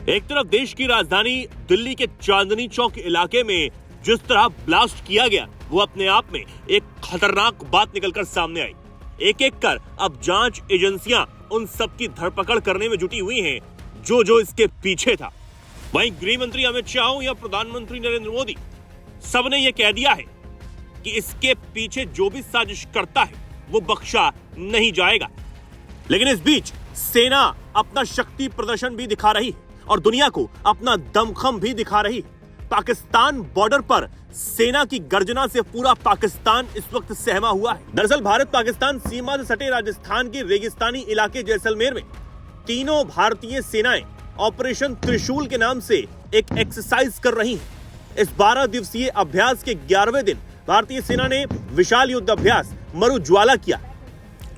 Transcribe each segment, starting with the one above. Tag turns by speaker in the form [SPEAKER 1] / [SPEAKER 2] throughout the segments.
[SPEAKER 1] एक तरफ देश की राजधानी दिल्ली के चांदनी चौक इलाके में जिस तरह ब्लास्ट किया गया, वो अपने आप में एक खतरनाक बात निकलकर सामने आई। एक एक कर अब जांच एजेंसियां उन सब की धरपकड़ करने में जुटी हुई हैं जो इसके पीछे था। वहीं गृह मंत्री अमित शाह या प्रधानमंत्री नरेंद्र मोदी, सबने ये कह दिया है कि इसके पीछे जो भी साजिश करता है वो बख्शा नहीं जाएगा। लेकिन इस बीच सेना अपना शक्ति प्रदर्शन भी दिखा रही है और दुनिया को अपना दमखम भी दिखा रही है। पाकिस्तान बॉर्डर पर सेना की गर्जना से पूरा पाकिस्तान इस वक्त सहमा हुआ है। दरअसल भारत पाकिस्तान सीमा से सटे राजस्थान के रेगिस्तानी इलाके जैसलमेर में तीनों भारतीय सेनाएं ऑपरेशन त्रिशूल के नाम से एक एक्सरसाइज कर रही हैं। इस 12 दिवसीय अभ्यास के 11वें दिन भारतीय सेना ने विशाल युद्ध अभ्यास मरुज्वाला किया,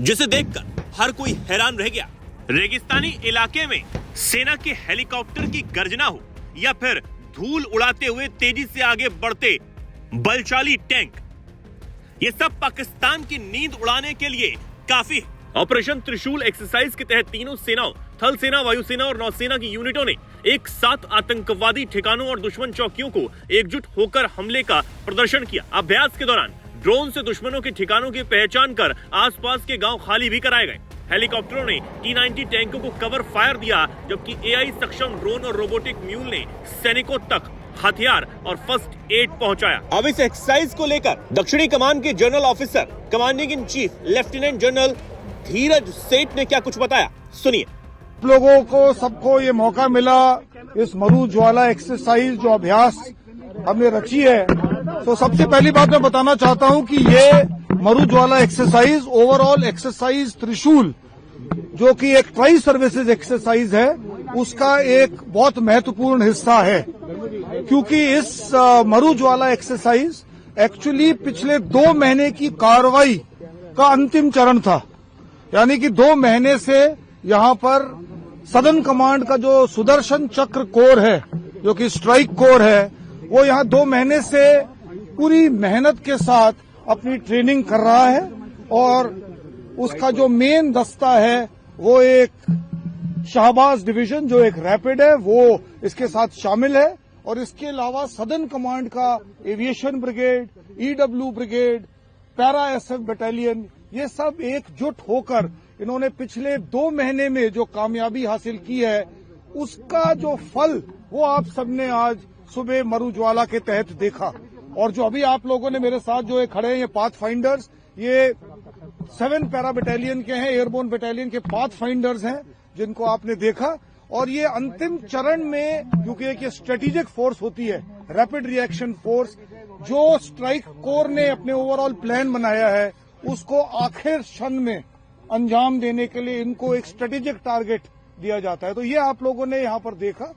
[SPEAKER 1] जिसे देखकर हर कोई हैरान रह गया। रेगिस्तानी इलाके में सेना के हेलीकॉप्टर की गर्जना हो या फिर धूल उड़ाते हुए तेजी से आगे बढ़ते बलशाली टैंक, ये सब पाकिस्तान की नींद उड़ाने के लिए काफी है। ऑपरेशन त्रिशूल एक्सरसाइज के तहत तीनों सेनाओं, थल सेना, वायुसेना और नौसेना की यूनिटों ने एक साथ आतंकवादी ठिकानों और दुश्मन चौकियों को एकजुट होकर हमले का प्रदर्शन किया। अभ्यास के दौरान ड्रोन से दुश्मनों के ठिकानों की पहचान कर आसपास के गांव खाली भी कराए गए। हेलीकॉप्टरों ने T-90 टैंकों को कवर फायर दिया, जबकि AI सक्षम ड्रोन और रोबोटिक म्यूल ने सैनिकों तक हथियार और फर्स्ट एड पहुंचाया। अब इस एक्सरसाइज को लेकर दक्षिणी कमान के general officer, commanding in chief lieutenant general Dhiraj Seth ने क्या कुछ बताया, सुनिए।
[SPEAKER 2] लोगों को सबको ये मौका मिला इस मरुज्वाला एक्सरसाइज जो अभ्यास हमने रची है, तो सबसे पहली बात मैं बताना चाहता हूं कि ये मरुज्वाला एक्सरसाइज ओवरऑल एक्सरसाइज त्रिशूल, जो कि एक ट्राई सर्विसेज एक्सरसाइज है, उसका एक बहुत महत्वपूर्ण हिस्सा है। क्योंकि इस मरुज्वाला एक्सरसाइज एक्चुअली पिछले 2 महीने की कार्रवाई का अंतिम चरण था। यानी कि 2 महीने से यहाँ पर सदर्न कमांड का जो सुदर्शन चक्र कोर है, जो कि स्ट्राइक कोर है, वो यहाँ 2 महीने से पूरी मेहनत के साथ अपनी ट्रेनिंग कर रहा है और उसका जो मेन दस्ता है वो एक शाहबाज डिवीजन, जो एक रैपिड है, वो इसके साथ शामिल है। और इसके अलावा सदर्न कमांड का aviation brigade, EW brigade, para SF battalion, ये सब एकजुट होकर इन्होंने पिछले 2 महीने में जो कामयाबी हासिल की है, उसका जो फल वो आप सबने आज सुबह मरुज्वाला के तहत देखा। और जो अभी आप लोगों ने मेरे साथ जो खड़े हैं, ये पाथ फाइंडर्स, ये 7 पैरा बटालियन के हैं, एयरबोर्न बटालियन के पाथ फाइंडर्स हैं, जिनको आपने देखा। और ये अंतिम चरण में, क्योंकि एक स्ट्रेटेजिक फोर्स होती है, रैपिड रिएक्शन फोर्स, जो स्ट्राइक कोर ने अपने ओवरऑल प्लान बनाया है, उसको आखिर क्षण में अंजाम देने के लिए इनको एक स्ट्रेटेजिक टारगेट दिया जाता है। तो ये आप लोगों ने यहाँ पर देखा।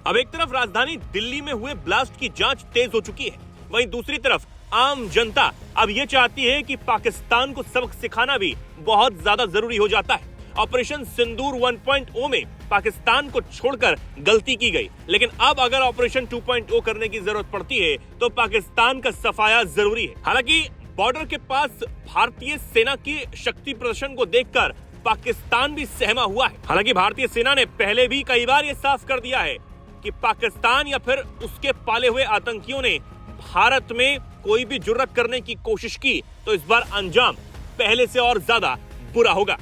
[SPEAKER 1] अब एक तरफ राजधानी दिल्ली में हुए ब्लास्ट की जांच तेज हो चुकी है, वहीं दूसरी तरफ आम जनता अब ये चाहती है कि पाकिस्तान को सबक सिखाना भी बहुत ज्यादा जरूरी हो जाता है। ऑपरेशन सिंदूर 1.0 में पाकिस्तान को छोड़कर गलती की गई, लेकिन अब अगर ऑपरेशन 2.0 करने की जरूरत पड़ती है तो पाकिस्तान का सफाया जरूरी है। हालांकि बॉर्डर के पास भारतीय सेना की शक्ति प्रदर्शन को देखकर पाकिस्तान भी सहमा हुआ है। हालांकि भारतीय सेना ने पहले भी कई बार ये साफ कर दिया है कि पाकिस्तान या फिर उसके पाले हुए आतंकियों ने भारत में कोई भी जुर्रत करने की कोशिश की तो इस बार अंजाम पहले से और ज्यादा बुरा होगा।